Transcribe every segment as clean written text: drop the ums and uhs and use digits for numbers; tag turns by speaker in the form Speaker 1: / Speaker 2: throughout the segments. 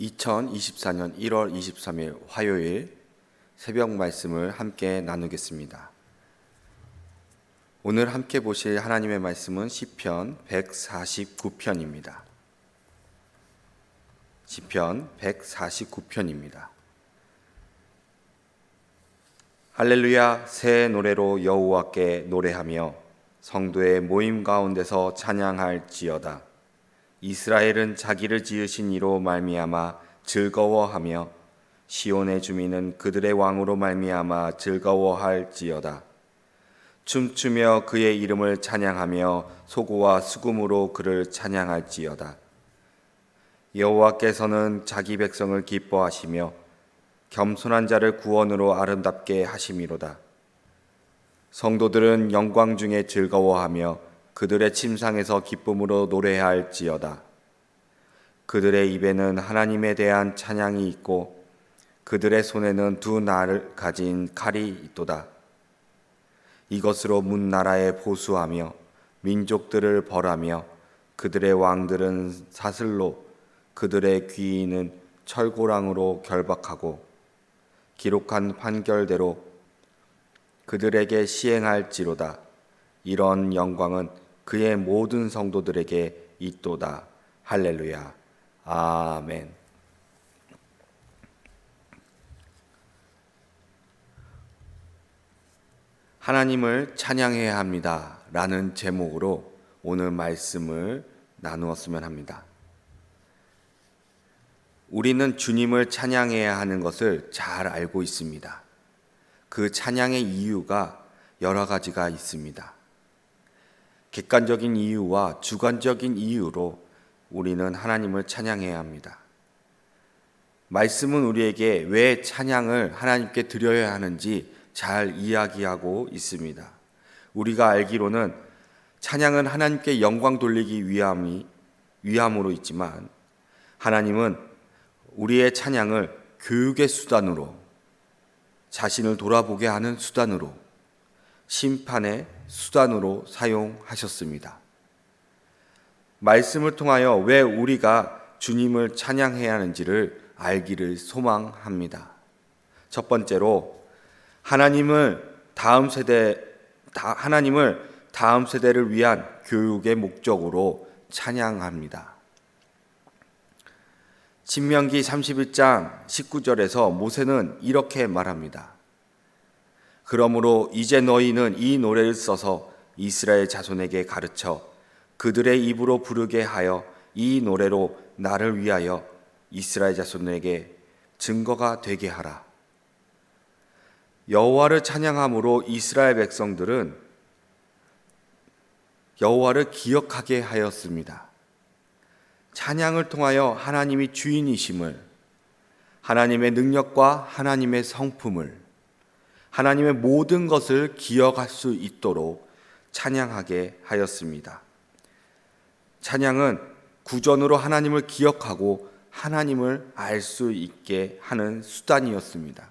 Speaker 1: 2024년 1월 23일 화요일 새벽 말씀을 함께 나누겠습니다. 오늘 함께 보실 하나님의 말씀은 시편 149편입니다. 시편 149편입니다. 할렐루야, 새 노래로 여호와께 노래하며 성도의 모임 가운데서 찬양할지어다. 이스라엘은 자기를 지으신 이로 말미암아 즐거워하며 시온의 주민은 그들의 왕으로 말미암아 즐거워할지어다. 춤추며 그의 이름을 찬양하며 소고와 수금으로 그를 찬양할지어다. 여호와께서는 자기 백성을 기뻐하시며 겸손한 자를 구원으로 아름답게 하심이로다. 성도들은 영광 중에 즐거워하며 그들의 침상에서 기쁨으로 노래할지어다. 그들의 입에는 하나님에 대한 찬양이 있고 그들의 손에는 두 날을 가진 칼이 있도다. 이것으로 문 나라에 보수하며 민족들을 벌하며 그들의 왕들은 사슬로 그들의 귀인은 철고랑으로 결박하고 기록한 판결대로 그들에게 시행할지로다. 이런 영광은 그의 모든 성도들에게 있도다. 할렐루야. 아멘. 하나님을 찬양해야 합니다. 라는 제목으로 오늘 말씀을 나누었으면 합니다. 우리는 주님을 찬양해야 하는 것을 잘 알고 있습니다. 그 찬양의 이유가 여러 가지가 있습니다. 객관적인 이유와 주관적인 이유로 우리는 하나님을 찬양해야 합니다. 말씀은 우리에게 왜 찬양을 하나님께 드려야 하는지 잘 이야기하고 있습니다. 우리가 알기로는 찬양은 하나님께 영광 돌리기 위함으로 있지만 하나님은 우리의 찬양을 교육의 수단으로, 자신을 돌아보게 하는 수단으로, 심판의 수단으로 사용하셨습니다. 말씀을 통하여 왜 우리가 주님을 찬양해야 하는지를 알기를 소망합니다. 첫 번째로 하나님을 다음 세대를 위한 교육의 목적으로 찬양합니다. 신명기 31장 19절에서 모세는 이렇게 말합니다. 그러므로 이제 너희는 이 노래를 써서 이스라엘 자손에게 가르쳐 그들의 입으로 부르게 하여 이 노래로 나를 위하여 이스라엘 자손에게 증거가 되게 하라. 여호와를 찬양함으로 이스라엘 백성들은 여호와를 기억하게 하였습니다. 찬양을 통하여 하나님이 주인이심을, 하나님의 능력과 하나님의 성품을, 하나님의 모든 것을 기억할 수 있도록 찬양하게 하였습니다. 찬양은 구전으로 하나님을 기억하고 하나님을 알 수 있게 하는 수단이었습니다.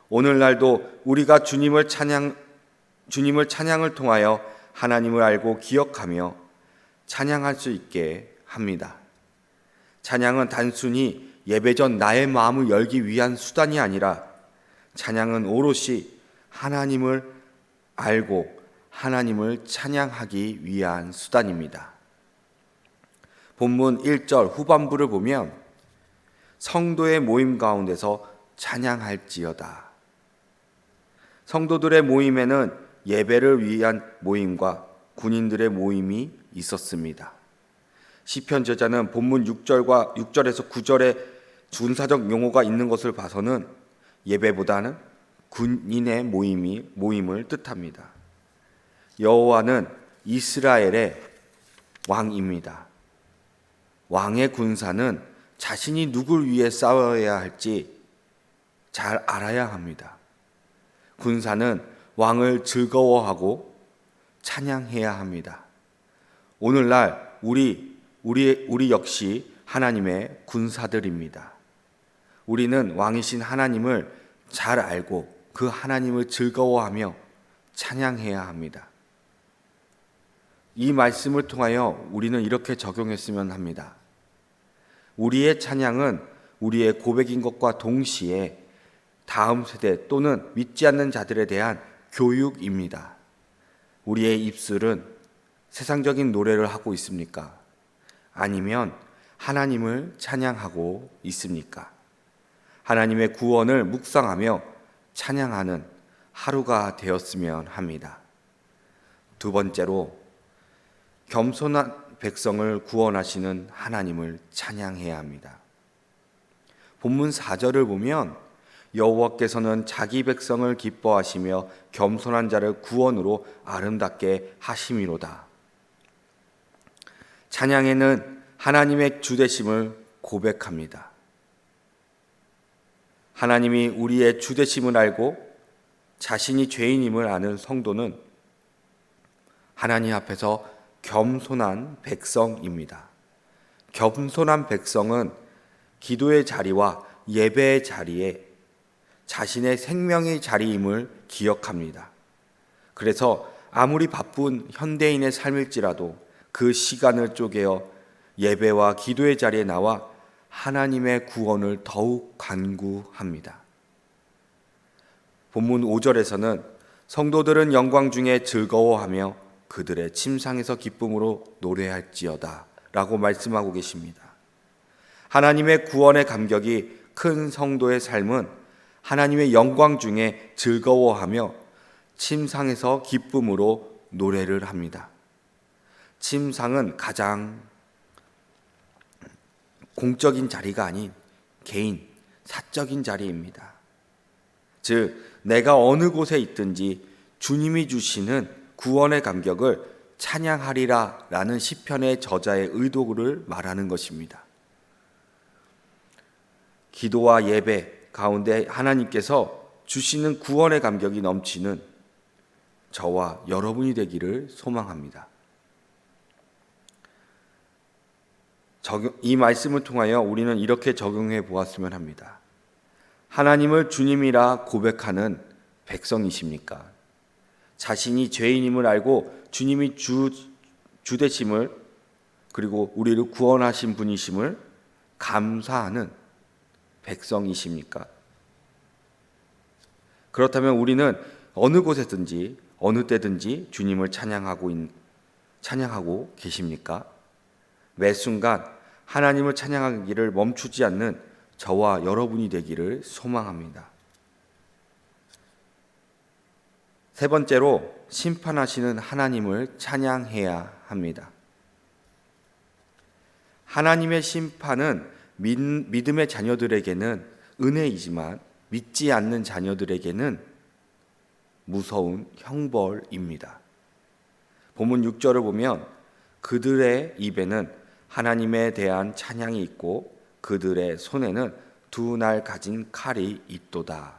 Speaker 1: 오늘날도 우리가 주님을 찬양을 통하여 하나님을 알고 기억하며 찬양할 수 있게 합니다. 찬양은 단순히 예배 전 나의 마음을 열기 위한 수단이 아니라 찬양은 오롯이 하나님을 알고 하나님을 찬양하기 위한 수단입니다. 본문 1절 후반부를 보면 성도의 모임 가운데서 찬양할지어다. 성도들의 모임에는 예배를 위한 모임과 군인들의 모임이 있었습니다. 시편 저자는 본문 6절에서 9절에 군사적 용어가 있는 것을 봐서는 예배보다는 군인의 모임을 뜻합니다. 여호와는 이스라엘의 왕입니다. 왕의 군사는 자신이 누굴 위해 싸워야 할지 잘 알아야 합니다. 군사는 왕을 즐거워하고 찬양해야 합니다. 오늘날 우리 역시 하나님의 군사들입니다. 우리는 왕이신 하나님을 잘 알고 그 하나님을 즐거워하며 찬양해야 합니다. 이 말씀을 통하여 우리는 이렇게 적용했으면 합니다. 우리의 찬양은 우리의 고백인 것과 동시에 다음 세대 또는 믿지 않는 자들에 대한 교육입니다. 우리의 입술은 세상적인 노래를 하고 있습니까? 아니면 하나님을 찬양하고 있습니까? 하나님의 구원을 묵상하며 찬양하는 하루가 되었으면 합니다. 두 번째로, 겸손한 백성을 구원하시는 하나님을 찬양해야 합니다. 본문 4절을 보면 여호와께서는 자기 백성을 기뻐하시며 겸손한 자를 구원으로 아름답게 하심이로다. 찬양에는 하나님의 주되심을 고백합니다. 하나님이 우리의 주되심을 알고 자신이 죄인임을 아는 성도는 하나님 앞에서 겸손한 백성입니다. 겸손한 백성은 기도의 자리와 예배의 자리에 자신의 생명의 자리임을 기억합니다. 그래서 아무리 바쁜 현대인의 삶일지라도 그 시간을 쪼개어 예배와 기도의 자리에 나와 하나님의 구원을 더욱 간구합니다. 본문 5절에서는 성도들은 영광 중에 즐거워하며 그들의 침상에서 기쁨으로 노래할지어다 라고 말씀하고 계십니다. 하나님의 구원의 감격이 큰 성도의 삶은 하나님의 영광 중에 즐거워하며 침상에서 기쁨으로 노래를 합니다. 침상은 가장 공적인 자리가 아닌 개인, 사적인 자리입니다. 즉, 내가 어느 곳에 있든지 주님이 주시는 구원의 감격을 찬양하리라 라는 시편의 저자의 의도를 말하는 것입니다. 기도와 예배 가운데 하나님께서 주시는 구원의 감격이 넘치는 저와 여러분이 되기를 소망합니다. 이 말씀을 통하여 우리는 이렇게 적용해 보았으면 합니다. 하나님을 주님이라 고백하는 백성이십니까? 자신이 죄인임을 알고 주님이 주되심을 그리고 우리를 구원하신 분이심을 감사하는 백성이십니까? 그렇다면 우리는 어느 곳에든지 어느 때든지 주님을 찬양하고 계십니까? 매 순간 하나님을 찬양하기를 멈추지 않는 저와 여러분이 되기를 소망합니다. 세 번째로, 심판하시는 하나님을 찬양해야 합니다. 하나님의 심판은 믿음의 자녀들에게는 은혜이지만 믿지 않는 자녀들에게는 무서운 형벌입니다. 본문 6절을 보면 그들의 입에는 하나님에 대한 찬양이 있고 그들의 손에는 두 날 가진 칼이 있도다.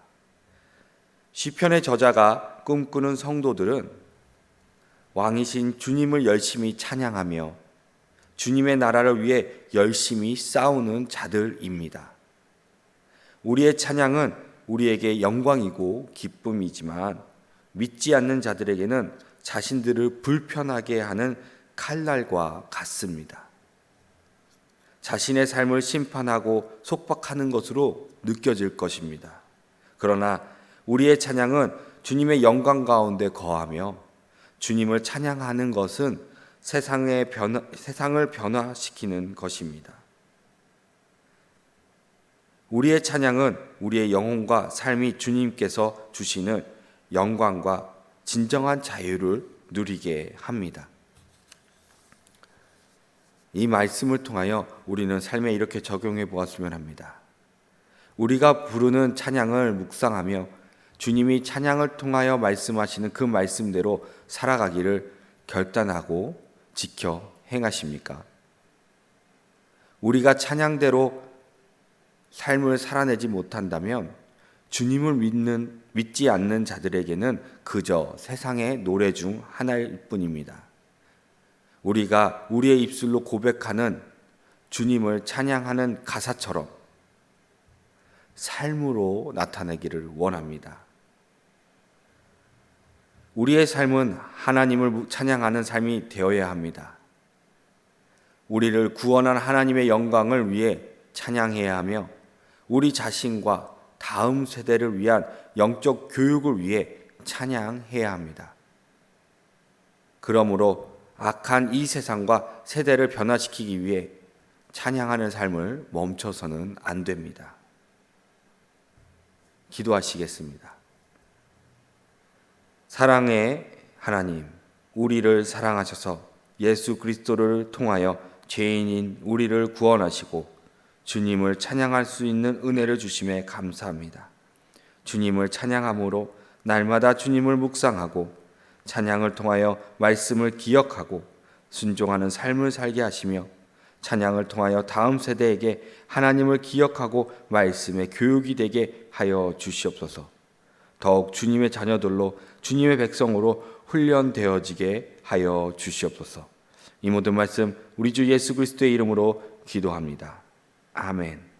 Speaker 1: 시편의 저자가 꿈꾸는 성도들은 왕이신 주님을 열심히 찬양하며 주님의 나라를 위해 열심히 싸우는 자들입니다. 우리의 찬양은 우리에게 영광이고 기쁨이지만 믿지 않는 자들에게는 자신들을 불편하게 하는 칼날과 같습니다. 자신의 삶을 심판하고 속박하는 것으로 느껴질 것입니다. 그러나 우리의 찬양은 주님의 영광 가운데 거하며 주님을 찬양하는 것은 세상을 변화시키는 것입니다. 우리의 찬양은 우리의 영혼과 삶이 주님께서 주시는 영광과 진정한 자유를 누리게 합니다. 이 말씀을 통하여 우리는 삶에 이렇게 적용해 보았으면 합니다. 우리가 부르는 찬양을 묵상하며 주님이 찬양을 통하여 말씀하시는 그 말씀대로 살아가기를 결단하고 지켜 행하십니까? 우리가 찬양대로 삶을 살아내지 못한다면 주님을 믿지 않는 자들에게는 그저 세상의 노래 중 하나일 뿐입니다. 우리가 우리의 입술로 고백하는 주님을 찬양하는 가사처럼 삶으로 나타내기를 원합니다. 우리의 삶은 하나님을 찬양하는 삶이 되어야 합니다. 우리를 구원한 하나님의 영광을 위해 찬양해야 하며 우리 자신과 다음 세대를 위한 영적 교육을 위해 찬양해야 합니다. 그러므로 악한 이 세상과 세대를 변화시키기 위해 찬양하는 삶을 멈춰서는 안 됩니다. 기도하시겠습니다. 사랑의 하나님, 우리를 사랑하셔서 예수 그리스도를 통하여 죄인인 우리를 구원하시고 주님을 찬양할 수 있는 은혜를 주심에 감사합니다. 주님을 찬양함으로 날마다 주님을 묵상하고 찬양을 통하여 말씀을 기억하고 순종하는 삶을 살게 하시며 찬양을 통하여 다음 세대에게 하나님을 기억하고 말씀의 교육이 되게 하여 주시옵소서. 더욱 주님의 자녀들로 주님의 백성으로 훈련되어지게 하여 주시옵소서. 이 모든 말씀 우리 주 예수 그리스도의 이름으로 기도합니다. 아멘.